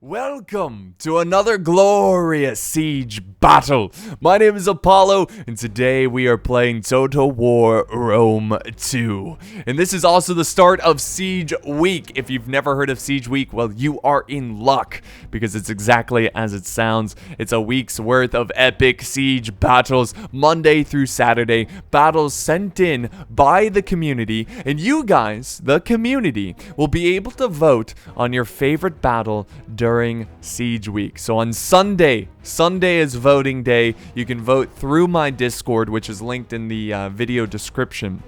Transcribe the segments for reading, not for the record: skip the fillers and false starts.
Welcome to another glorious siege battle. My name is Apollo, and today we are playing Total War Rome 2. And this is also the start of Siege Week. If you've never heard of Siege Week, well, you are in luck, because it's exactly as it sounds. It's a week's worth of epic siege battles, Monday through Saturday, battles sent in by the community, and you guys, the community, will be able to vote on your favorite battle during Siege Week. So on Sunday is voting day. You can vote through my Discord, which is linked in the video description.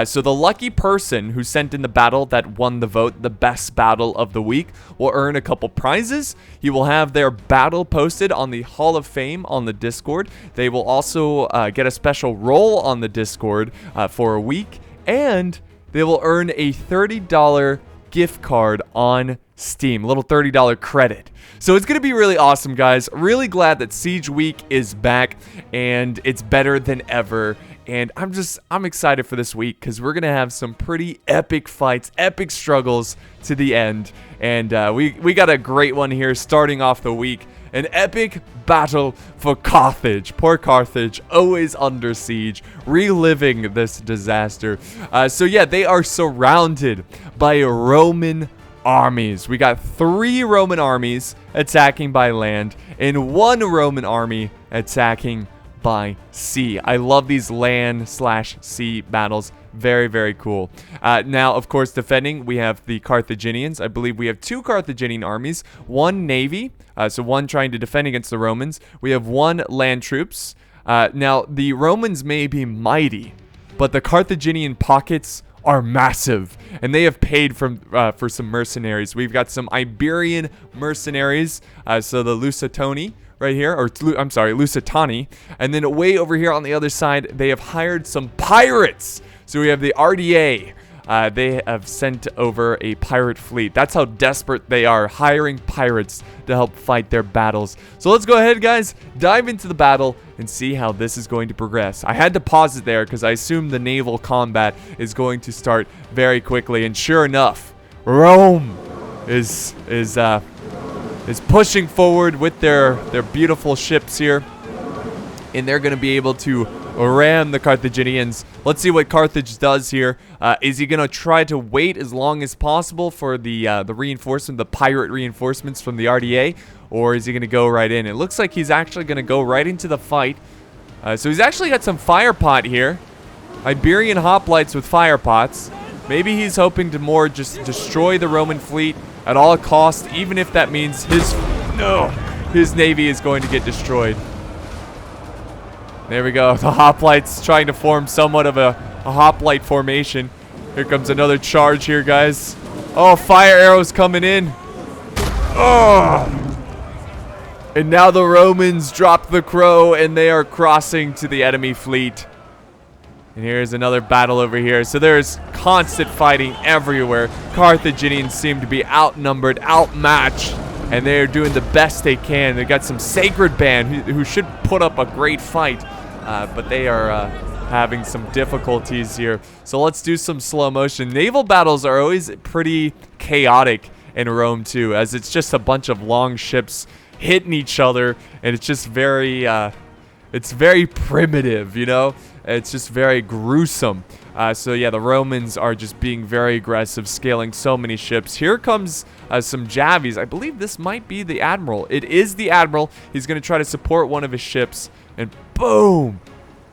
So the lucky person who sent in the battle that won the vote, the best battle of the week, will earn a couple prizes. He will have their battle posted on the Hall of Fame on the Discord. They will also get a special role on the Discord for a week, and they will earn a $30 gift card on Steam, a little $30 credit. So it's gonna be really awesome, guys. Really glad that Siege Week is back and it's better than ever. And I'm excited for this week because we're gonna have some pretty epic fights, epic struggles to the end. And we got a great one here starting off the week. An epic battle for Carthage. Poor Carthage, always under siege, reliving this disaster. So yeah, they are surrounded by Roman armies. We got 3 Roman armies attacking by land and 1 Roman army attacking by sea. I love these land/sea battles. Very, very cool. Now, of course, defending, we have the Carthaginians. I believe we have 2 Carthaginian armies, 1 navy, so 1 trying to defend against the Romans. We have 1 land troops. Now, the Romans may be mighty, but the Carthaginian pockets are massive, and they have paid for some mercenaries. We've got some Iberian mercenaries, so the lusitani right here, or I'm sorry, lusitani, and then way over here on the other side, they have hired some pirates. So we have the RDA. They have sent over a pirate fleet. That's how desperate they are, hiring pirates to help fight their battles. So let's go ahead, guys, dive into the battle and see how this is going to progress. I had to pause it there because I assume the naval combat is going to start very quickly. And sure enough, Rome is pushing forward with their beautiful ships here, and they're going to be able to ram the Carthaginians. Let's see what Carthage does here. Is he going to try to wait as long as possible for the reinforcement, the pirate reinforcements from the RDA, or is he going to go right in? It looks like he's actually going to go right into the fight. So he's actually got some fire pot here. Iberian hoplites with fire pots. Maybe he's hoping to more just destroy the Roman fleet at all costs, even if that means his navy is going to get destroyed. There we go. The hoplites trying to form somewhat of a hoplite formation. Here comes another charge here, guys. Oh, fire arrows coming in. Oh! And now the Romans drop the crow, and they are crossing to the enemy fleet. And here's another battle over here. So there's constant fighting everywhere. Carthaginians seem to be outnumbered, outmatched, and they're doing the best they can. They got some sacred band who should put up a great fight, but they are having some difficulties here. So let's do some slow motion. Naval battles are always pretty chaotic in Rome too, as it's just a bunch of long ships hitting each other, and it's just it's very primitive, you know? It's just very gruesome. So yeah, the Romans are just being very aggressive, scaling so many ships. Here comes some Javies. I believe this might be the Admiral. It is the Admiral. He's going to try to support one of his ships, and boom!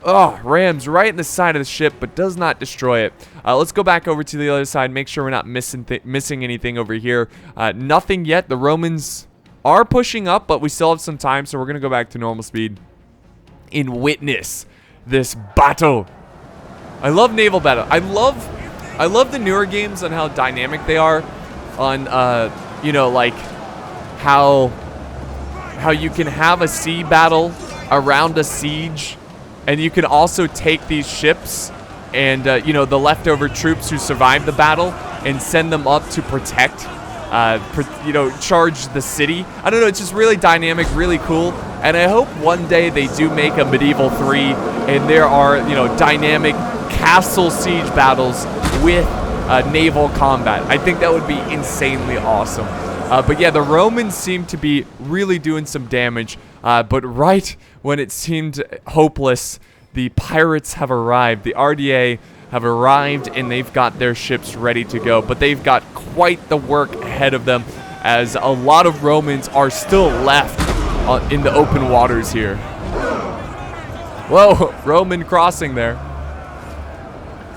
Oh, rams right in the side of the ship, but does not destroy it. Let's go back over to the other side, make sure we're not missing anything over here. Nothing yet. The Romans are pushing up, but we still have some time, so we're going to go back to normal speed and witness this battle. I love naval battle. I love the newer games and how dynamic they are on you know, like how you can have a sea battle around a siege, and you can also take these ships and you know, the leftover troops who survived the battle and send them up to protect you know, charge the city. I don't know, it's just really dynamic, really cool. And I hope one day they do make a Medieval 3 and there are, you know, dynamic castle siege battles with naval combat. I think that would be insanely awesome. But yeah, the Romans seem to be really doing some damage. But right when it seemed hopeless, the pirates have arrived. The RDA have arrived, and they've got their ships ready to go. But they've got quite the work ahead of them, as a lot of Romans are still left in the open waters here. Whoa, Roman crossing there.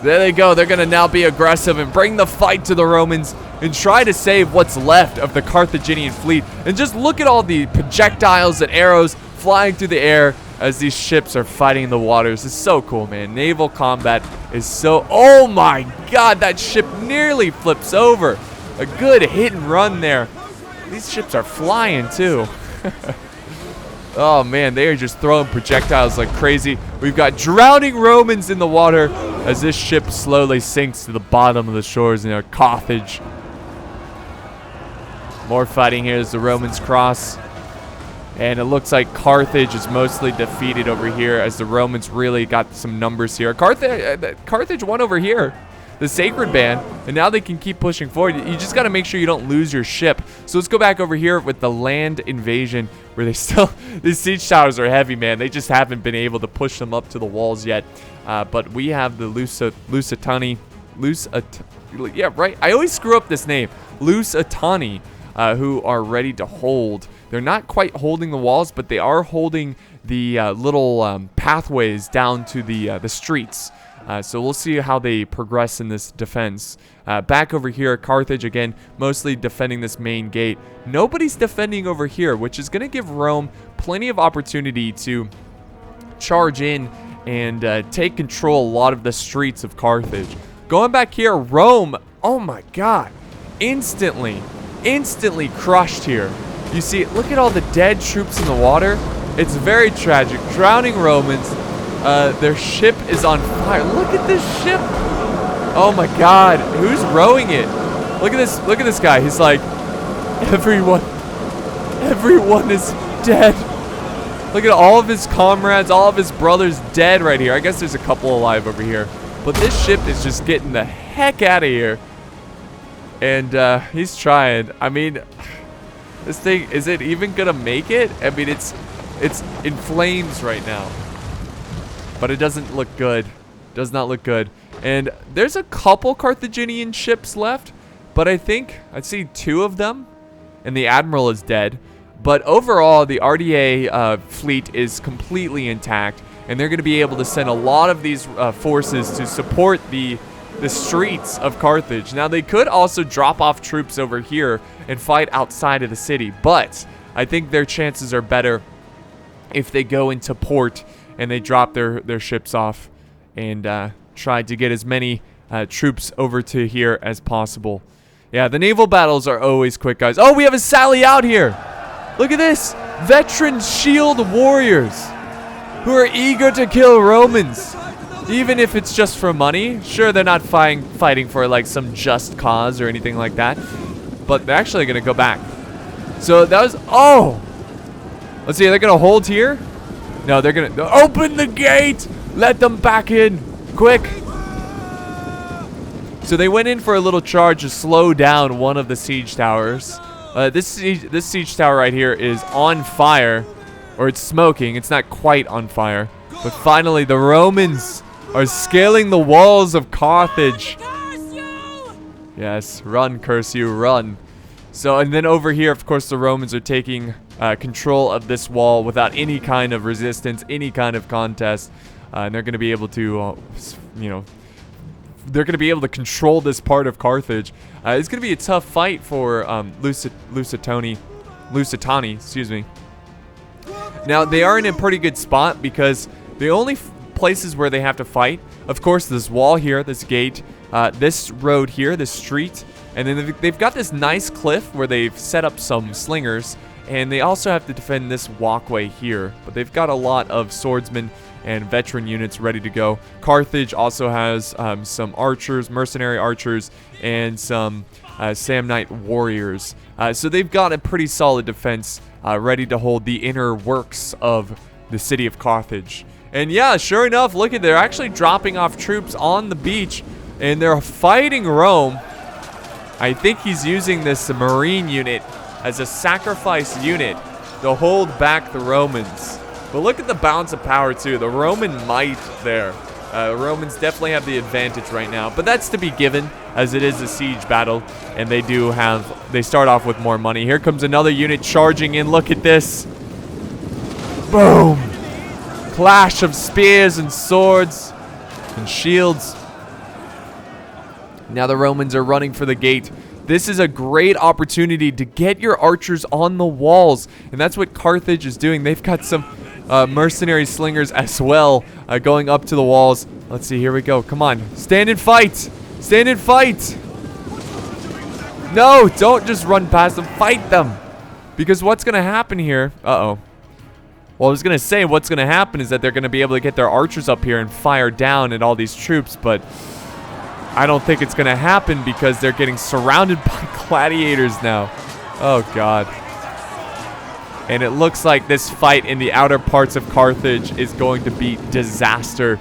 There they go. They're going to now be aggressive and bring the fight to the Romans and try to save what's left of the Carthaginian fleet. And just look at all the projectiles and arrows flying through the air as these ships are fighting in the waters. It's so cool, man. Naval combat is so... Oh my god, that ship nearly flips over. A good hit and run there. These ships are flying too. Oh man, they are just throwing projectiles like crazy. We've got drowning Romans in the water as this ship slowly sinks to the bottom of the shores near Carthage. More fighting here as the Romans cross. And it looks like Carthage is mostly defeated over here, as the Romans really got some numbers here. Carthage won over here, the Sacred Band, and now they can keep pushing forward. You just got to make sure you don't lose your ship. So let's go back over here with the land invasion, where they still... These siege towers are heavy, man. They just haven't been able to push them up to the walls yet. But we have the lusitani. Yeah, right. I always screw up this name. Lusitani, who are ready to hold. They're not quite holding the walls, but they are holding the little pathways down to the streets. So we'll see how they progress in this defense. Back over here, Carthage again, mostly defending this main gate. Nobody's defending over here, which is going to give Rome plenty of opportunity to charge in and take control a lot of the streets of Carthage. Going back here, Rome, oh my god, instantly crushed here. You see, look at all the dead troops in the water. It's very tragic. Drowning Romans. Their ship is on fire. Look at this ship. Oh my god. Who's rowing it? Look at this. Look at this guy. He's like, everyone is dead. Look at all of his comrades, all of his brothers dead right here. I guess there's a couple alive over here. But this ship is just getting the heck out of here. And he's trying. I mean, this thing, is it even gonna make it? I mean, it's in flames right now. But it doesn't look good. Does not look good. And there's a couple Carthaginian ships left, but I think I see 2 of them, and the admiral is dead. But overall, the RDA fleet is completely intact, and they're going to be able to send a lot of these forces to support the streets of Carthage. Now, they could also drop off troops over here and fight outside of the city, but I think their chances are better if they go into port and they drop their ships off and try to get as many troops over to here as possible. Yeah, the naval battles are always quick, guys. Oh, we have a sally out here. Look at this. Veteran shield warriors who are eager to kill Romans, even if it's just for money. Sure, they're not fighting for like some just cause or anything like that, but they're actually going to go back. So that was... Oh! Let's see, are they going to hold here? No, they're going to... Open the gate! Let them back in! Quick! So they went in for a little charge to slow down one of the siege towers. This siege tower right here is on fire. Or it's smoking. It's not quite on fire. But finally, the Romans are scaling the walls of Carthage. Yes, run, curse you, run. So, and then over here, of course, the Romans are taking control of this wall without any kind of resistance, any kind of contest. And they're going to be able to, you know, they're going to be able to control this part of Carthage. It's going to be a tough fight for Lusitani, excuse me. Now, they are in a pretty good spot because the only places where they have to fight, of course, this wall here, this gate, this road here, this street, and then they've got this nice cliff where they've set up some slingers, and they also have to defend this walkway here. But they've got a lot of swordsmen and veteran units ready to go. Carthage also has some archers, mercenary archers, and some Samnite warriors. So they've got a pretty solid defense ready to hold the inner works of the city of Carthage. And yeah, sure enough, look at, they're actually dropping off troops on the beach, and they're fighting Rome. I think he's using this marine unit as a sacrifice unit to hold back the Romans. But look at the balance of power too. The Roman might there. Romans definitely have the advantage right now, but that's to be given as it is a siege battle, and they start off with more money. Here comes another unit charging in. Look at this. Boom. Clash of spears and swords and shields. Now the Romans are running for the gate. This is a great opportunity to get your archers on the walls, and that's what Carthage is doing. They've got some mercenary slingers as well going up to the walls. Let's see, here we go. Come on, stand and fight. Stand and fight. No, don't just run past them. Fight them. Because what's going to happen here? Uh-oh. Well, I was going to say what's going to happen is that they're going to be able to get their archers up here and fire down at all these troops, but I don't think it's going to happen because they're getting surrounded by gladiators now. Oh, God. And it looks like this fight in the outer parts of Carthage is going to be disaster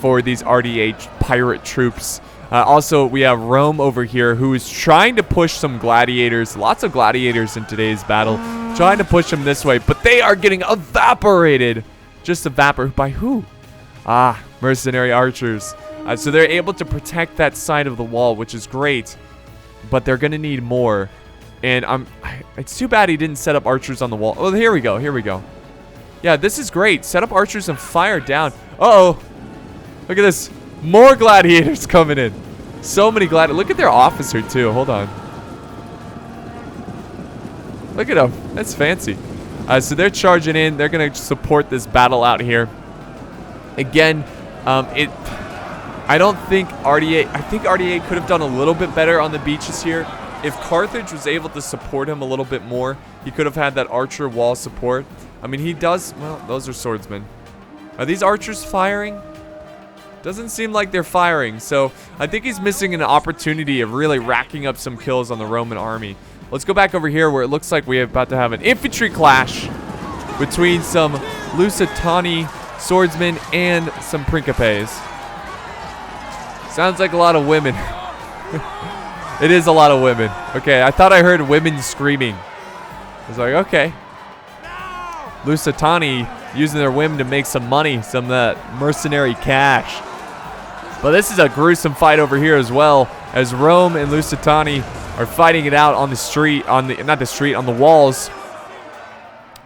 for these RDH pirate troops. Also, we have Rome over here who is trying to push some gladiators. Lots of gladiators in today's battle. Trying to push them this way, but they are getting evaporated. Just evaporated by who? Ah, mercenary archers. So they're able to protect that side of the wall, which is great. But they're going to need more. And it's too bad he didn't set up archers on the wall. Oh, here we go. Here we go. Yeah, this is great. Set up archers and fire down. Uh-oh. Look at this. More gladiators coming in. So many gladiators. Look at their officer, too. Hold on. Look at them. That's fancy. So they're charging in. They're going to support this battle out here. Again, I don't think RDA... I think RDA could have done a little bit better on the beaches here. If Carthage was able to support him a little bit more, he could have had that archer wall support. I mean, he does... Well, those are swordsmen. Are these archers firing? Doesn't seem like they're firing. So, I think he's missing an opportunity of really racking up some kills on the Roman army. Let's go back over here where it looks like we're about to have an infantry clash between some lusitani swordsmen and some principes. Sounds like a lot of women. It is a lot of women. Okay, I thought I heard women screaming. I was like, okay. Lusitani using their women to make some money, some of that mercenary cash. But this is a gruesome fight over here as well, as Rome and Lusitani are fighting it out on the street, on the walls.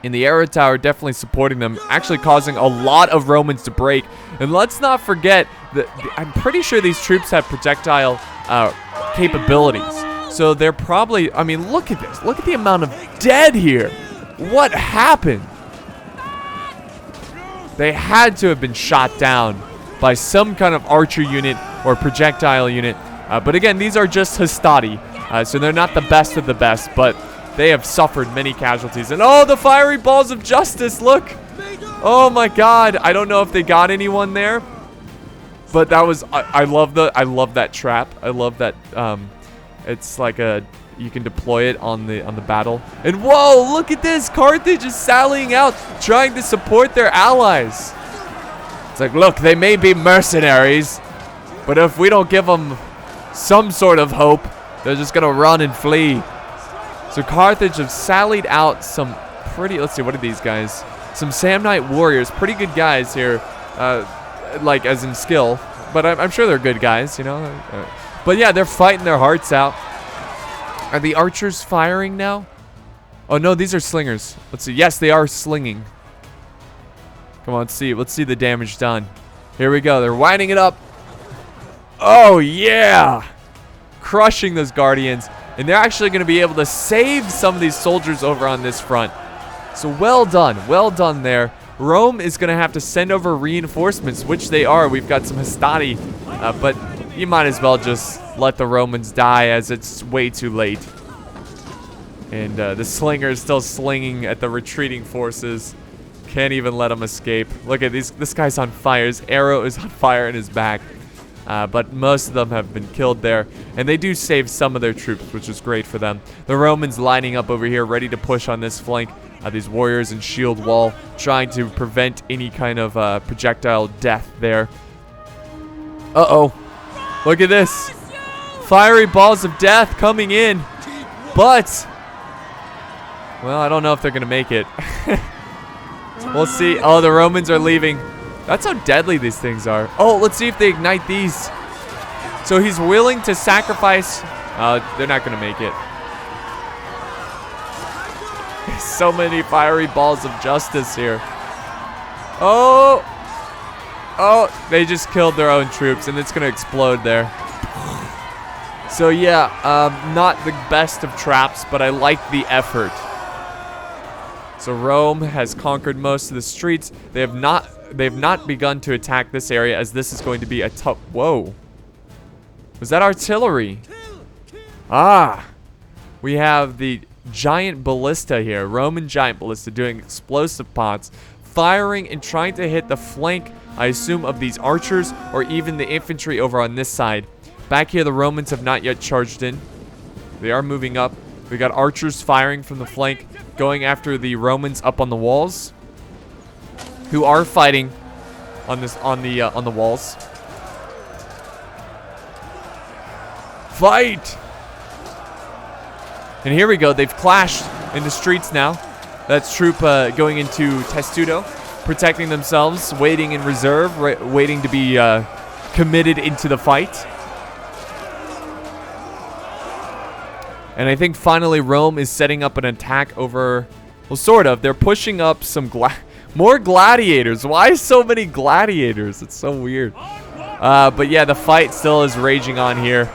In the arrow tower, definitely supporting them, actually causing a lot of Romans to break. And let's not forget that I'm pretty sure these troops have projectile capabilities. So they're probably, I mean, look at this. Look at the amount of dead here. What happened? They had to have been shot down by some kind of archer unit or projectile unit. But again, these are just hastati. So they're not the best of the best, but they have suffered many casualties. And oh, the fiery balls of justice, look. Oh my God. I don't know if they got anyone there. But that was, I love that trap. I love that, it's like you can deploy it on the battle. And whoa, look at this. Carthage is sallying out, trying to support their allies. It's like, look, they may be mercenaries, but if we don't give them some sort of hope, they're just going to run and flee. So Carthage have sallied out some pretty, let's see, what are these guys? Some Samnite warriors, pretty good guys here, like as in skill, but I'm sure they're good guys, you know. But yeah, they're fighting their hearts out. Are the archers firing now? Oh no, these are slingers. Let's see. Yes, they are slinging. Come on, let's see the damage done. Here we go. They're winding it up. Oh yeah, crushing those guardians. And they're actually going to be able to save some of these soldiers over on this front. So well done there. Rome is going to have to send over reinforcements, which they are. We've got some hastati, but you might as well just let the Romans die as it's way too late. And the slinger is still slinging at the retreating forces. Can't even let them escape. Look at this guy's on fire. His arrow is on fire in his back. But most of them have been killed there. And they do save some of their troops, which is great for them. The Romans lining up over here, ready to push on this flank. These warriors in shield wall, trying to prevent any kind of projectile death there. Uh-oh. Look at this. Fiery balls of death coming in. But Well, I don't know if they're going to make it. We'll see. Oh, the Romans are leaving. That's how deadly these things are. Oh, let's see if they ignite these. So he's willing to sacrifice. They're not going to make it. So many fiery balls of justice here. Oh. Oh, they just killed their own troops, and it's going to explode there. So yeah, not the best of traps, but I like the effort. So Rome has conquered most of the streets. They have not begun to attack this area, as this is going to be a tough. Whoa, was that artillery? Ah, we have the giant ballista here, Roman giant ballista, doing explosive pots, firing and trying to hit the flank, I assume, of these archers or even the infantry over on this side. Back here, the Romans have not yet charged in. They are moving up. We got archers firing from the flank, going after the Romans up on the walls, who are fighting on the walls. Fight! And here we go. They've clashed in the streets now. That's troop going into Testudo, protecting themselves, waiting in reserve, waiting to be committed into the fight. And I think finally Rome is setting up an attack over, well, sort of. They're pushing up some more gladiators. Why so many gladiators? It's so weird. But yeah, the fight still is raging on here.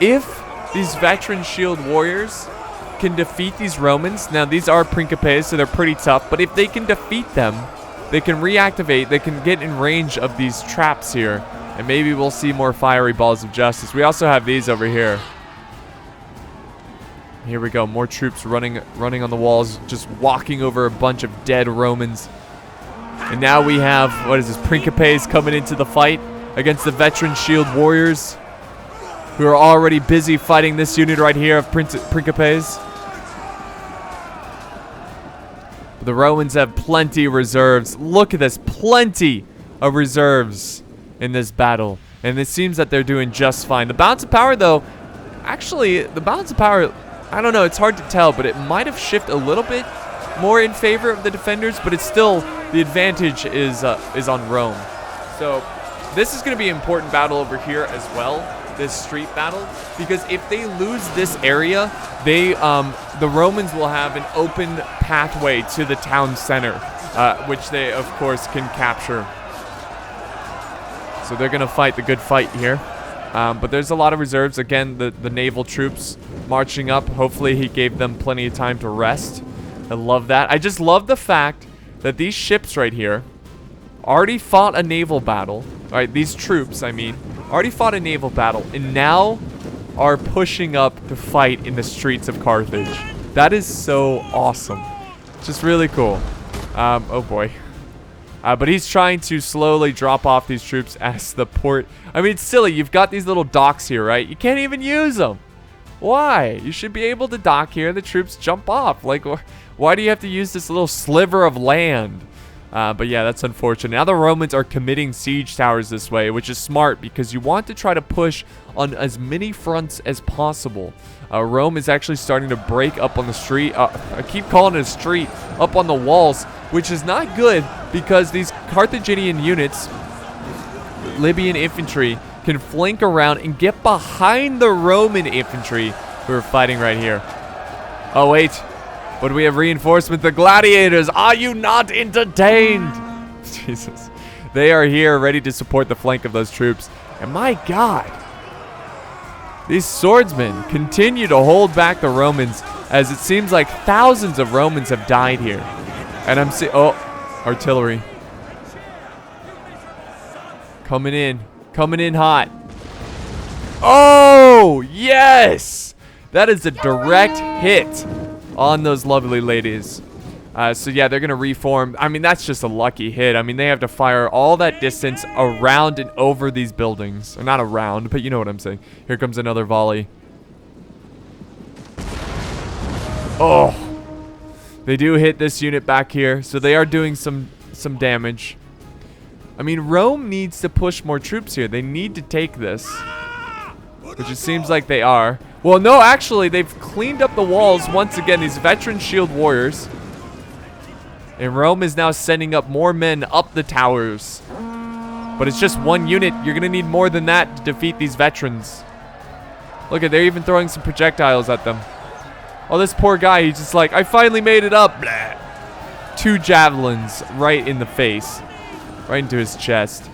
If these veteran shield warriors can defeat these Romans, now these are Principes, so they're pretty tough, but if they can defeat them, they can reactivate, they can get in range of these traps here, and maybe we'll see more fiery balls of justice. We also have these over here. Here we go, more troops running on the walls, just walking over a bunch of dead Romans. And now we have, what is this, Principes coming into the fight against the veteran shield warriors, who are already busy fighting this unit right here of Principes. The Romans have plenty reserves. Look at this, plenty of reserves in this battle. And it seems that they're doing just fine. The balance of power, though, actually, the balance of power, I don't know, it's hard to tell, but it might have shifted a little bit more in favor of the defenders, but it's still, the advantage is on Rome. So this is going to be an important battle over here as well, this street battle, because if they lose this area, they the Romans will have an open pathway to the town center, which they of course can capture. So they're gonna fight the good fight here, but there's a lot of reserves. Again, the naval troops marching up. Hopefully he gave them plenty of time to rest. I love that. I just love the fact that these ships right here already fought a naval battle. All right, these troops, I mean, already fought a naval battle and now are pushing up to fight in the streets of Carthage. That is so awesome. Just really cool. Oh boy. But he's trying to slowly drop off these troops as the port. I mean, it's silly. You've got these little docks here, right? You can't even use them. Why? You should be able to dock here. The troops jump off. Like, why do you have to use this little sliver of land? But yeah, that's unfortunate. Now the Romans are committing siege towers this way, which is smart because you want to try to push on as many fronts as possible. Rome is actually starting to break up on the street. I keep calling it a street, up on the walls, which is not good because these Carthaginian units, Libyan infantry, can flank around and get behind the Roman infantry who are fighting right here. Oh, wait. But we have reinforcement. The gladiators, are you not entertained? Jesus. They are here ready to support the flank of those troops. And my God, these swordsmen continue to hold back the Romans, as it seems like thousands of Romans have died here. And I'm seeing, oh, artillery. Coming in hot. Oh, yes! That is a direct hit on those lovely ladies. So yeah, they're gonna reform. I mean, that's just a lucky hit. I mean, they have to fire all that distance around and over these buildings. Or not around, but you know what I'm saying. Here comes another volley. Oh, they do hit this unit back here, so they are doing some damage. I mean, Rome needs to push more troops here. They need to take this, which it seems like they are. Well, no, actually, they've cleaned up the walls once again. These veteran shield warriors. And Rome is now sending up more men up the towers. But it's just one unit. You're going to need more than that to defeat these veterans. Look at, they're even throwing some projectiles at them. Oh, this poor guy, he's just like, I finally made it up. Blah. 2 javelins right in the face. Right into his chest.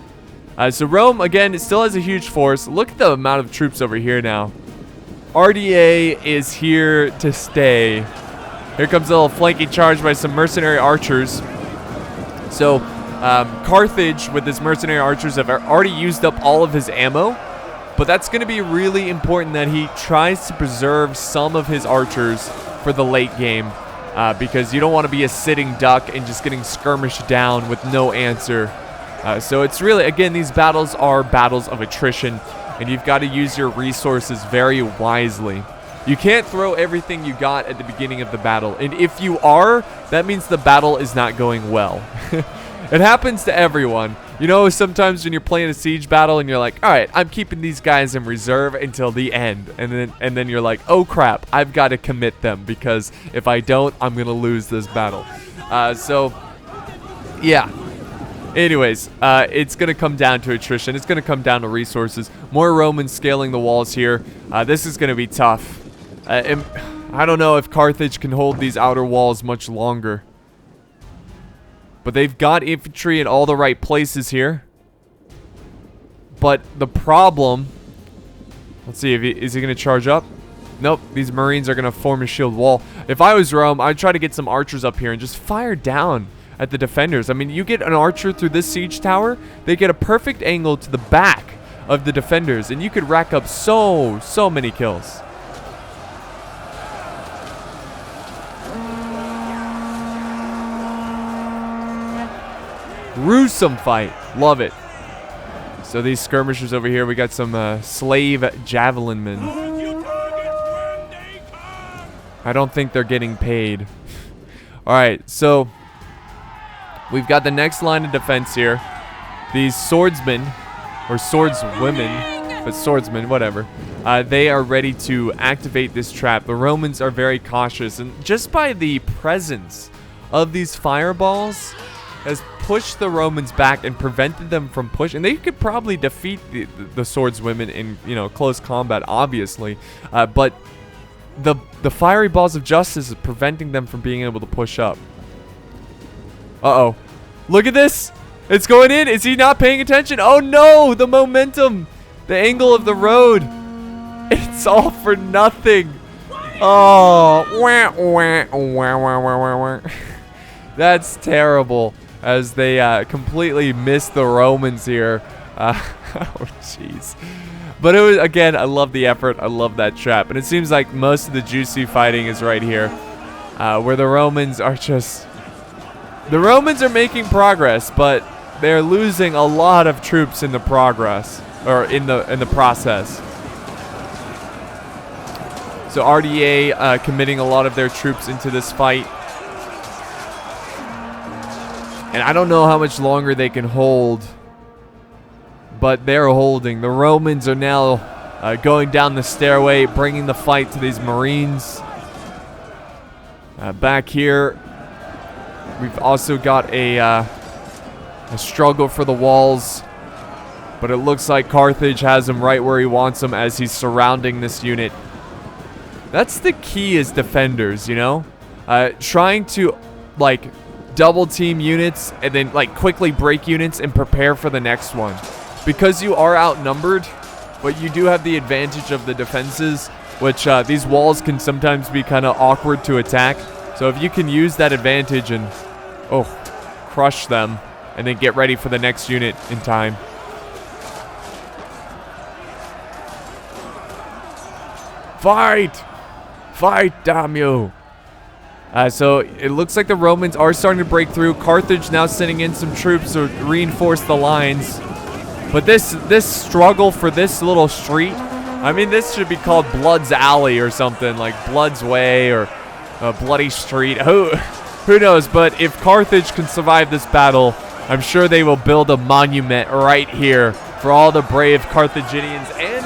So Rome, again, still has a huge force. Look at the amount of troops over here now. RDA is here to stay. Here comes a little flanking charge by some mercenary archers. So, Carthage, with his mercenary archers, have already used up all of his ammo. But that's going to be really important that he tries to preserve some of his archers for the late game. Because you don't want to be a sitting duck and just getting skirmished down with no answer. So it's really, again, these battles are battles of attrition. And you've got to use your resources very wisely. You can't throw everything you got at the beginning of the battle. And if you are, that means the battle is not going well. It happens to everyone. You know, sometimes when you're playing a siege battle and you're like, all right, I'm keeping these guys in reserve until the end. And then you're like, oh crap, I've got to commit them because if I don't, I'm going to lose this battle. So, yeah. Anyways, it's going to come down to attrition. It's going to come down to resources. More Romans scaling the walls here. This is going to be tough. I don't know if Carthage can hold these outer walls much longer. But they've got infantry in all the right places here. But the problem... Let's see, is he going to charge up? Nope, these Marines are going to form a shield wall. If I was Rome, I'd try to get some archers up here and just fire down at the defenders. I mean, you get an archer through this siege tower, they get a perfect angle to the back of the defenders, and you could rack up so many kills. Gruesome fight. Love it. So these skirmishers over here, we got some slave javelin men. I don't think they're getting paid. Alright, so we've got the next line of defense here. These swordsmen, or swordswomen, but swordsmen, whatever. They are ready to activate this trap. The Romans are very cautious, and just by the presence of these fireballs has pushed the Romans back and prevented them from pushing. And they could probably defeat the swordswomen in, you know, close combat, obviously. But the fiery balls of justice is preventing them from being able to push up. Uh-oh. Look at this. It's going in. Is he not paying attention? Oh, no. The momentum. The angle of the road. It's all for nothing. Oh. That's terrible. As they completely miss the Romans here. Oh, jeez. But it was, again, I love the effort. I love that trap. And it seems like most of the juicy fighting is right here. Where the Romans are just... The Romans are making progress, but they're losing a lot of troops in the progress. Or in the process. So RDA committing a lot of their troops into this fight. And I don't know how much longer they can hold. But they're holding. The Romans are now going down the stairway, bringing the fight to these Marines. Back here, we've also got a struggle for the walls. But it looks like Carthage has him right where he wants him as he's surrounding this unit. That's the key as defenders, you know? Trying to, like, double team units and then, like, quickly break units and prepare for the next one. Because you are outnumbered, but you do have the advantage of the defenses, which these walls can sometimes be kind of awkward to attack. So if you can use that advantage and, crush them, and then get ready for the next unit in time. Fight! Fight, damn you! So it looks like the Romans are starting to break through. Carthage now sending in some troops to reinforce the lines. But this struggle for this little street, I mean, this should be called Blood's Alley or something, like Blood's Way or Bloody Street. Who knows? But if Carthage can survive this battle, I'm sure they will build a monument right here for all the brave Carthaginians and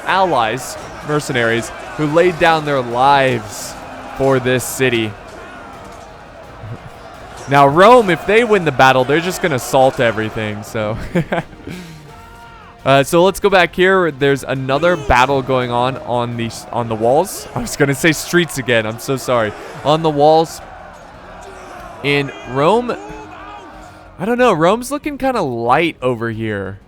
allies, mercenaries, who laid down their lives for this city. Now Rome, if they win the battle, they're just gonna assault everything. So, so let's go back here. There's another battle going on the walls. I was gonna say streets again. I'm so sorry. On the walls in Rome. I don't know. Rome's looking kind of light over here.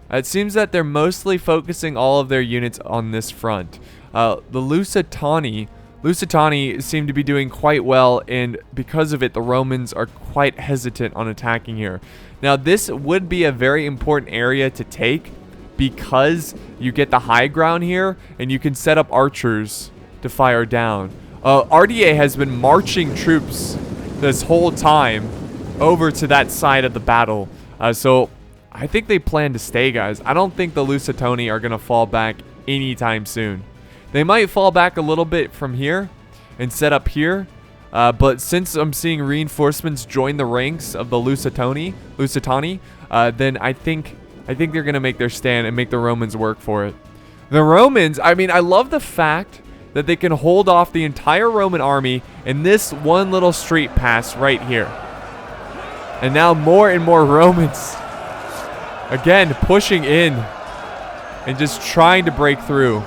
It seems that they're mostly focusing all of their units on this front. The Lusitani seem to be doing quite well, and because of it, the Romans are quite hesitant on attacking here. Now, this would be a very important area to take because you get the high ground here, and you can set up archers to fire down. RDA has been marching troops this whole time over to that side of the battle. So I think they plan to stay, guys. I don't think the Lusitani are going to fall back anytime soon. They might fall back a little bit from here and set up here. But since I'm seeing reinforcements join the ranks of the Lusitani, then I think they're going to make their stand and make the Romans work for it. The Romans, I mean, I love the fact that they can hold off the entire Roman army in this one little street pass right here. And now more and more Romans, again, pushing in and just trying to break through.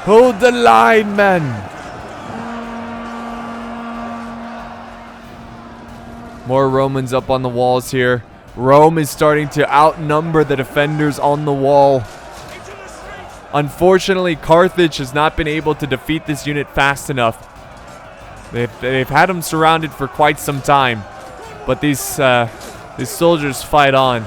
Hold the line, men. More Romans up on the walls here. Rome is starting to outnumber the defenders on the wall. Unfortunately, Carthage has not been able to defeat this unit fast enough. They've had them surrounded for quite some time, but these soldiers fight on.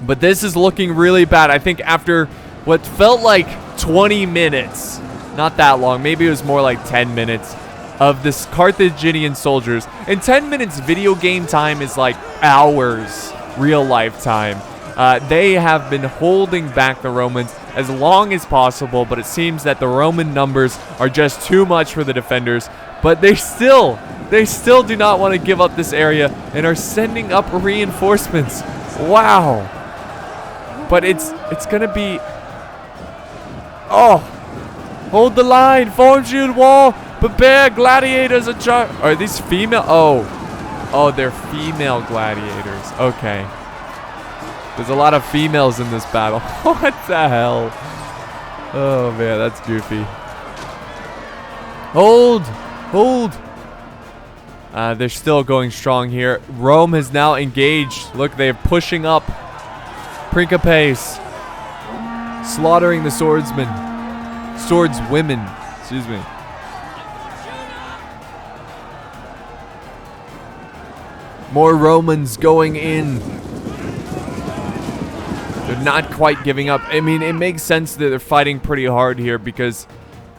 But this is looking really bad. I think after what felt like 20 minutes, not that long, maybe it was more like 10 minutes of this Carthaginian soldiers. And 10 minutes video game time is like hours real life time. They have been holding back the Romans as long as possible, but it seems that the Roman numbers are just too much for the defenders. But they still do not want to give up this area and are sending up reinforcements. Wow. But it's gonna be... Oh! Hold the line! Form shield wall! Prepare gladiators and charge! Are these female? Oh, they're female gladiators. Okay. There's a lot of females in this battle. What the hell? Oh man, that's goofy. Hold! Hold! They're still going strong here. Rome has now engaged. Look, they're pushing up. Principes. Slaughtering the swordsmen. Swordswomen. Excuse me. More Romans going in. They're not quite giving up. I mean, it makes sense that they're fighting pretty hard here because,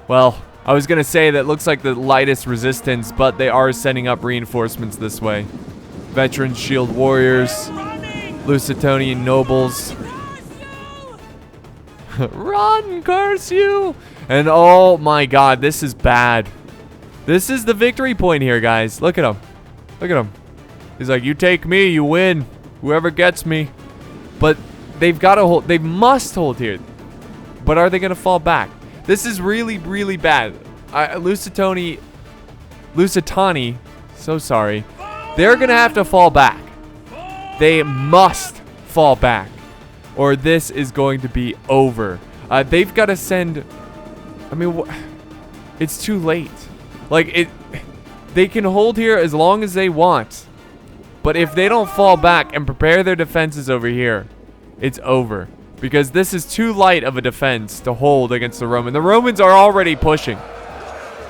well, I was going to say that looks like the lightest resistance, but they are sending up reinforcements this way. Veteran shield warriors. Lusitanian nobles. Run, curse you! And oh my god, this is bad. This is the victory point here, guys. Look at him. Look at him. He's like, you take me, you win. Whoever gets me. But they've got to hold. They must hold here. But are they going to fall back? This is really, really bad. Lusitani, so sorry. They're going to have to fall back. They must fall back, or this is going to be over. They've got to send... I mean, it's too late. Like, they can hold here as long as they want. But if they don't fall back and prepare their defenses over here, it's over. Because this is too light of a defense to hold against the Romans. The Romans are already pushing.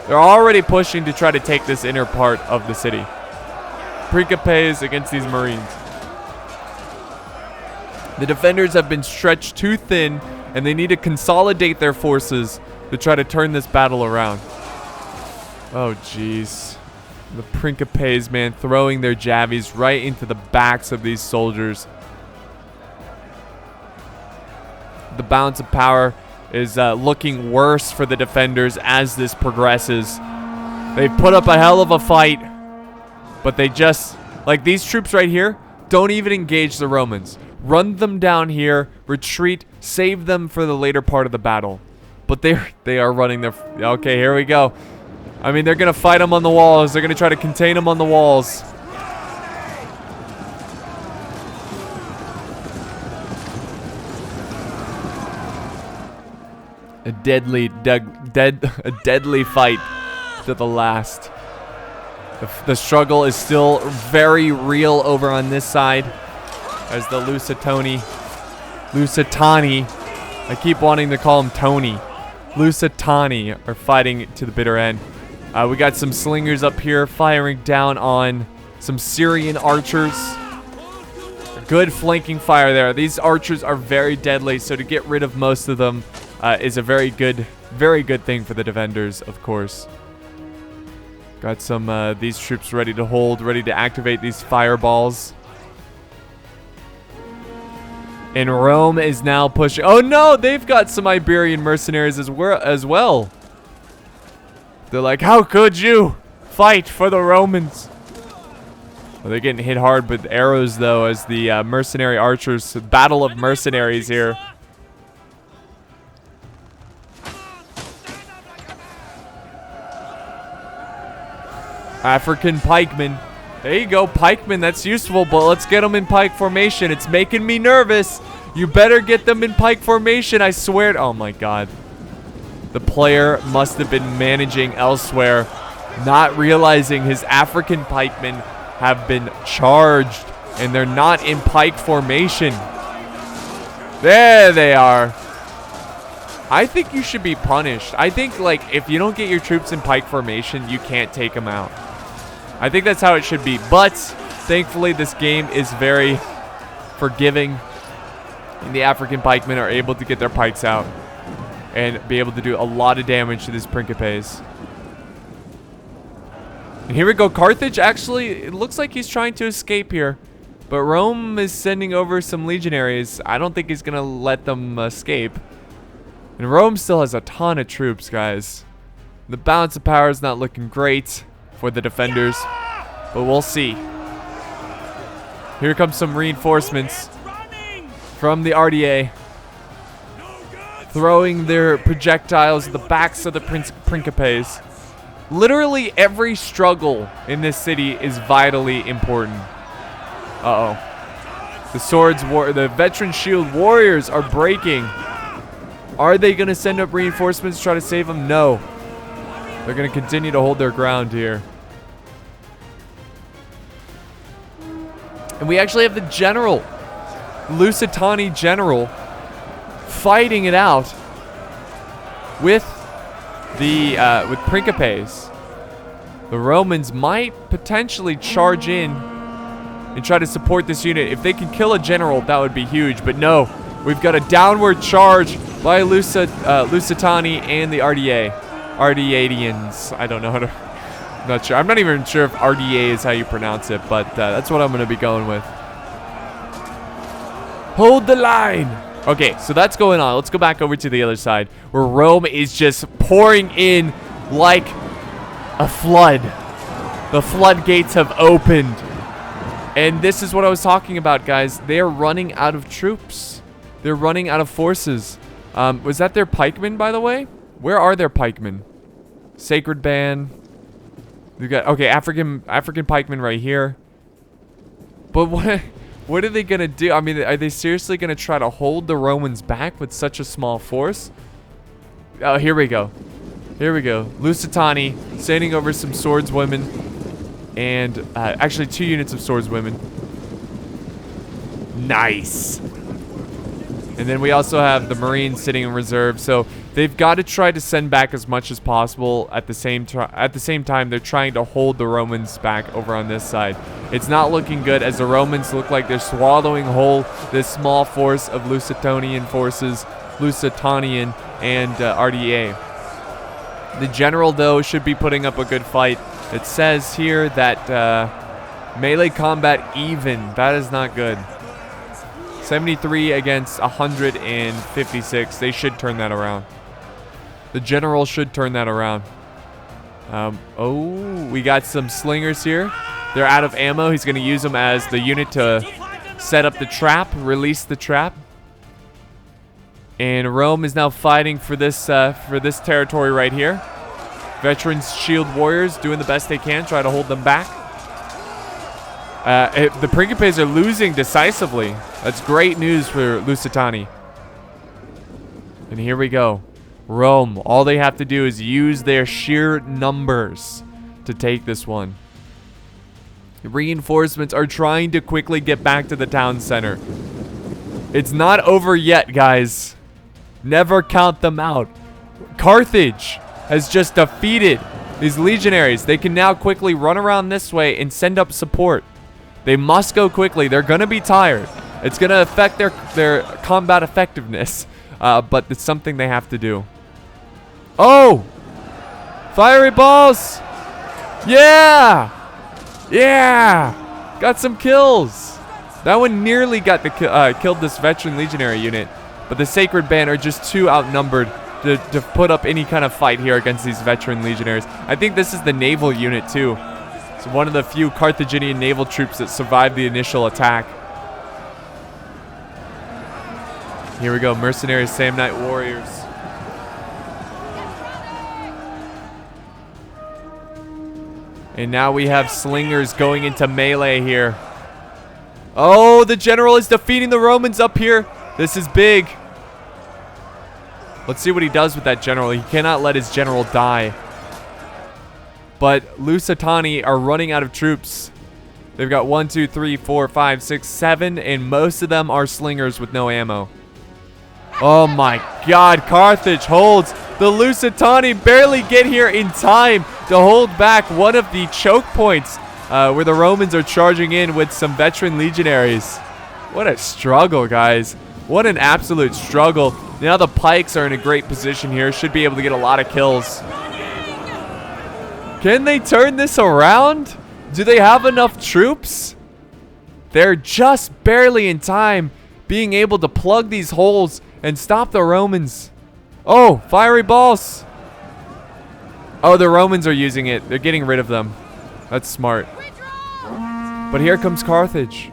They're already pushing to try to take this inner part of the city. Principes against these Marines. The defenders have been stretched too thin, and they need to consolidate their forces to try to turn this battle around. Oh, jeez. The Principes, man, throwing their javies right into the backs of these soldiers. The balance of power is looking worse for the defenders as this progresses. They've put up a hell of a fight, but they just, like these troops right here, don't even engage the Romans. Run them down here, retreat, save them for the later part of the battle. But they are running their, okay, here we go. I mean, they're going to fight them on the walls. They're going to try to contain them on the walls. A deadly fight to the last. The struggle is still very real over on this side as the lusitani, I keep wanting to call them Tony. Lusitani are fighting to the bitter end. We got some slingers up here firing down on some Syrian archers. Good flanking fire there. These archers are very deadly, so to get rid of most of them is a very good thing for the defenders, of course. Got some these troops ready to hold, ready to activate these fireballs. And Rome is now pushing. Oh no, they've got some Iberian mercenaries as well. They're like, how could you fight for the Romans? Well, they're getting hit hard with arrows though as the mercenary archers, battle of mercenaries here. African pikemen. There you go, pikemen. That's useful, but let's get them in pike formation. It's making me nervous. You better get them in pike formation, I swear. Oh my god. The player must have been managing elsewhere, not realizing his African pikemen have been charged, and they're not in pike formation. There they are. I think you should be punished. I think, like, if you don't get your troops in pike formation, you can't take them out. I think that's how it should be. But, thankfully, this game is very forgiving. And the African pikemen are able to get their pikes out and be able to do a lot of damage to these Principes. And here we go. Carthage, actually, it looks like he's trying to escape here. But Rome is sending over some legionaries. I don't think he's going to let them escape. And Rome still has a ton of troops, guys. The balance of power is not looking great for the defenders, but we'll see. Here comes some reinforcements from the RDA, throwing their projectiles at the backs of the Principes. Literally every struggle in this city is vitally important. Uh-oh. The veteran shield warriors are breaking. Are they going to send up reinforcements to try to save them? No. They're going to continue to hold their ground here. And we actually have the general, Lusitani general, fighting it out with the with Principes. The Romans might potentially charge in and try to support this unit. If they can kill a general, that would be huge. But no, we've got a downward charge by Lusitani and the RDA. RDadians. I don't know how to... I'm not sure. I'm not even sure if RDA is how you pronounce it, but that's what I'm going to be going with. Hold the line! Okay, so that's going on. Let's go back over to the other side, where Rome is just pouring in like a flood. The floodgates have opened. And this is what I was talking about, guys. They're running out of troops. They're running out of forces. Was that their pikemen, by the way? Where are their pikemen? Sacred Band. We got, okay, African pikemen right here. But what are they gonna do? I mean, are they seriously gonna try to hold the Romans back with such a small force? Oh, here we go. Here we go. Lusitani sending over some swordswomen, and actually 2 units of swordswomen. Nice. And then we also have the Marines sitting in reserve, so they've got to try to send back as much as possible. At the same time, they're trying to hold the Romans back over on this side. It's not looking good, as the Romans look like they're swallowing whole this small force of Lusitanian forces, Lusitanian and RDA. The general, though, should be putting up a good fight. It says here that melee combat even. That is not good. 73 against 156. They should turn that around. The general should turn that around. Oh, we got some slingers here. They're out of ammo. He's going to use them as the unit to set up the trap, release the trap. And Rome is now fighting for this territory right here. Veterans, shield warriors doing the best they can, try to hold them back. The Principes are losing decisively. That's great news for Lusitani. And here we go. Rome, all they have to do is use their sheer numbers to take this one. Reinforcements are trying to quickly get back to the town center. It's not over yet, guys. Never count them out. Carthage has just defeated these legionaries. They can now quickly run around this way and send up support. They must go quickly. They're going to be tired. It's going to affect their combat effectiveness. But it's something they have to do. Oh! Fiery balls! Yeah! Yeah! Got some kills. That one nearly got killed this veteran legionary unit. But the Sacred Band are just too outnumbered to put up any kind of fight here against these veteran legionaries. I think this is the naval unit too. It's one of the few Carthaginian naval troops that survived the initial attack. Here we go, mercenaries, Samnite warriors. And now we have slingers going into melee here. Oh, the general is defeating the Romans up here. This is big. Let's see what he does with that general. He cannot let his general die. But Lusitani are running out of troops. They've got 1, 2, 3, 4, 5, 6, 7, and most of them are slingers with no ammo. Oh my god, Carthage holds. The Lusitani barely get here in time to hold back one of the choke points where the Romans are charging in with some veteran legionaries. What a struggle, guys. What an absolute struggle. Now the pikes are in a great position here. Should be able to get a lot of kills. Can they turn this around? Do they have enough troops? They're just barely in time being able to plug these holes and stop the Romans. Oh, fiery balls. Oh, the Romans are using it. They're getting rid of them. That's smart. But here comes Carthage.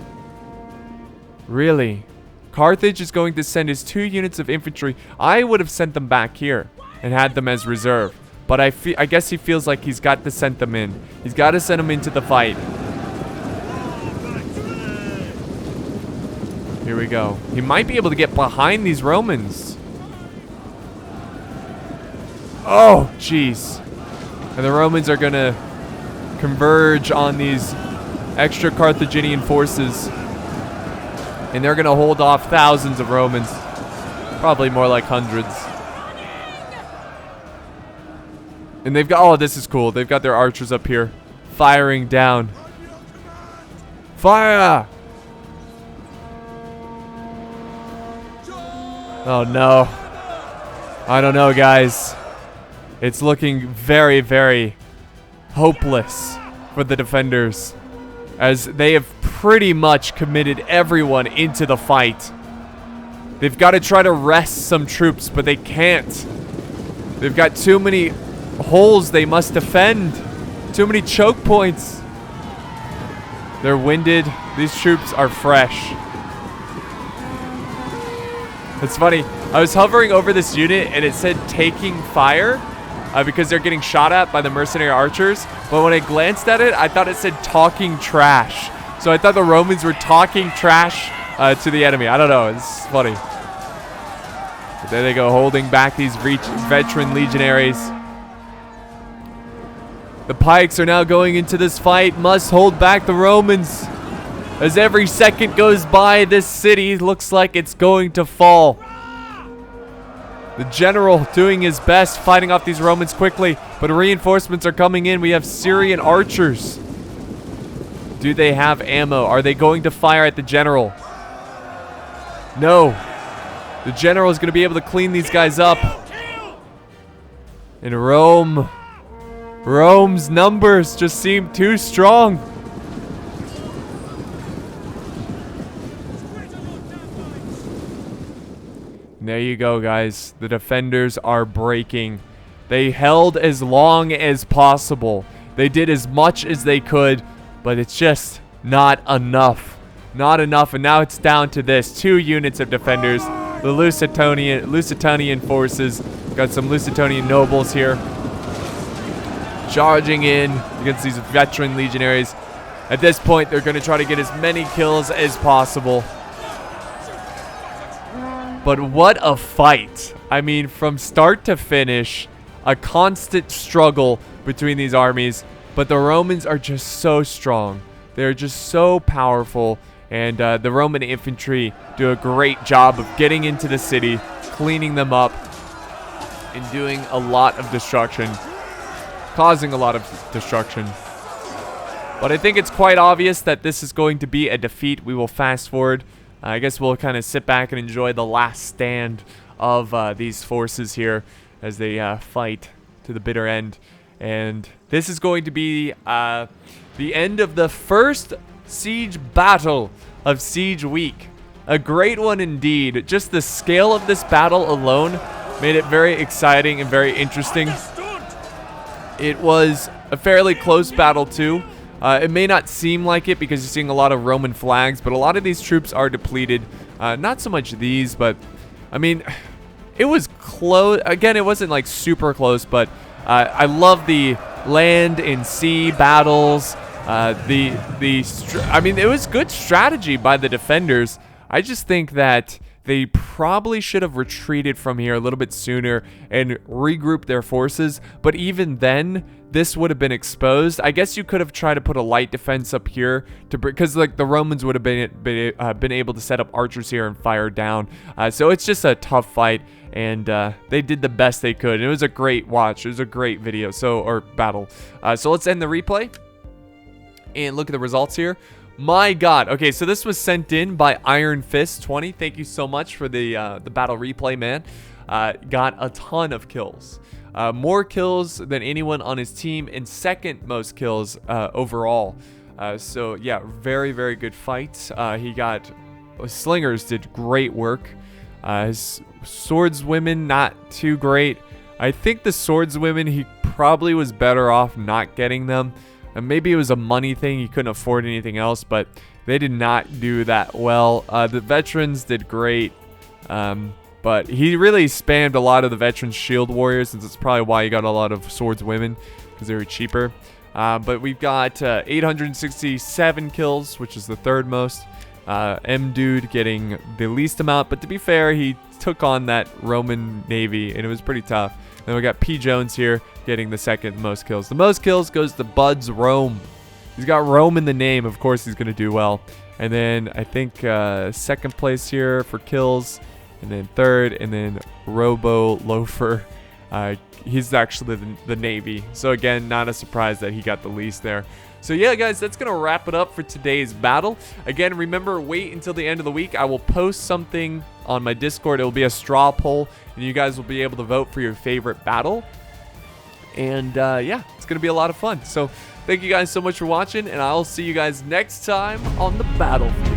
Really? Carthage is going to send his 2 units of infantry. I would have sent them back here and had them as reserve. But I guess he feels like he's got to send them in. He's got to send them into the fight. Here we go. He might be able to get behind these Romans. Oh, jeez. And the Romans are going to converge on these extra Carthaginian forces. And they're going to hold off thousands of Romans. Probably more like hundreds. And they've got, oh, this is cool. They've got their archers up here firing down. Fire! Oh, no. I don't know, guys. It's looking very, very hopeless for the defenders, as they have pretty much committed everyone into the fight. They've got to try to rest some troops, but they can't. They've got too many holes they must defend. Too many choke points. They're winded. These troops are fresh. It's funny. I was hovering over this unit and it said taking fire because they're getting shot at by the mercenary archers. But when I glanced at it, I thought it said talking trash. So I thought the Romans were talking trash to the enemy. I don't know. It's funny. But there they go, holding back these veteran legionaries. The pikes are now going into this fight. Must hold back the Romans. As every second goes by, this city looks like it's going to fall. The general doing his best, fighting off these Romans quickly, but reinforcements are coming in. We have Syrian archers. Do they have ammo? Are they going to fire at the general? No. The general is going to be able to clean these guys up. And Rome's numbers just seem too strong. And there you go, guys. The defenders are breaking. They held as long as possible. They did as much as they could, but it's just not enough. Not enough, and now it's down to this. 2 units of defenders. The Lusitanian forces. Got some Lusitanian nobles here. Charging in against these veteran legionaries. At this point, they're going to try to get as many kills as possible. But what a fight. I mean, from start to finish, a constant struggle between these armies. But the Romans are just so strong. They're just so powerful. And the Roman infantry do a great job of getting into the city, cleaning them up, and doing a lot of destruction. Causing a lot of destruction. But I think it's quite obvious that this is going to be a defeat. We will fast forward. I guess we'll kind of sit back and enjoy the last stand of these forces here as they fight to the bitter end. And this is going to be the end of the first siege battle of Siege Week. A great one indeed. Just the scale of this battle alone made it very exciting and very interesting. It was a fairly close battle too. It may not seem like it because you're seeing a lot of Roman flags, but a lot of these troops are depleted. Not so much these, but I mean, it was close. Again, it wasn't like super close, but I love the land and sea battles. I mean, it was good strategy by the defenders. I just think that they probably should have retreated from here a little bit sooner and regrouped their forces. But even then, this would have been exposed. I guess you could have tried to put a light defense up here to because like the Romans would have been able to set up archers here and fire down. So it's just a tough fight, and they did the best they could. And it was a great watch. It was a great video. Or battle. So let's end the replay and look at the results here. My God. Okay, so this was sent in by Iron Fist 20. Thank you so much for the battle replay, man. Got a ton of kills. More kills than anyone on his team, and second most kills overall. So yeah, very, very good fight. Slingers did great work. His swordswomen, not too great. I think the swordswomen, he probably was better off not getting them. And maybe it was a money thing, he couldn't afford anything else, but they did not do that well. The veterans did great, but he really spammed a lot of the veterans shield warriors, and that's probably why he got a lot of swordswomen, because they were cheaper. But we've got 867 kills, which is the third most. M-Dude getting the least amount, but to be fair, he took on that Roman navy, and it was pretty tough. Then we got P. Jones here getting the second most kills. The most kills goes to Bud's Rome. He's got Rome in the name. Of course, he's going to do well. And then I think second place here for kills. And then third. And then Robo Loafer. He's actually the Navy. So again, not a surprise that he got the least there. So yeah, guys, that's going to wrap it up for today's battle. Again, remember, wait until the end of the week. I will post something on my Discord. It will be a straw poll, and you guys will be able to vote for your favorite battle. And yeah, it's going to be a lot of fun. So thank you guys so much for watching, and I'll see you guys next time on the battlefield.